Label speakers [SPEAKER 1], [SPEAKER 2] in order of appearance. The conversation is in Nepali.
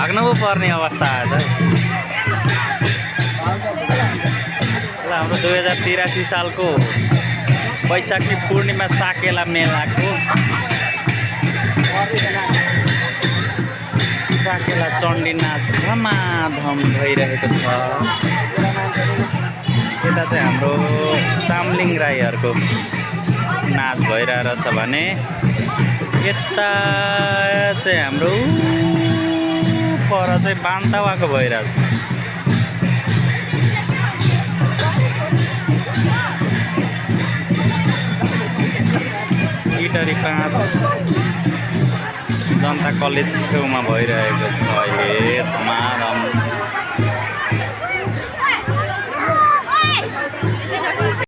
[SPEAKER 1] भाग्नु पो पर्ने अवस्था आएछ है। ल हाम्रो 2083 सालको वैशाखी पूर्णिमा साकेला मेलाको साकेला चण्डीनाथ धमाधम भइरहेको छ। यता चाहिँ हाम्रो चामलिङ राईहरूको नाच भइरहेको छ भने यता चाहिँ हाम्रो पर चाहिँ बान्तावाको भइरहेछ। इटरी 5 जनता कलेज छेउमा भइरहेको छ अहिले धमाधम।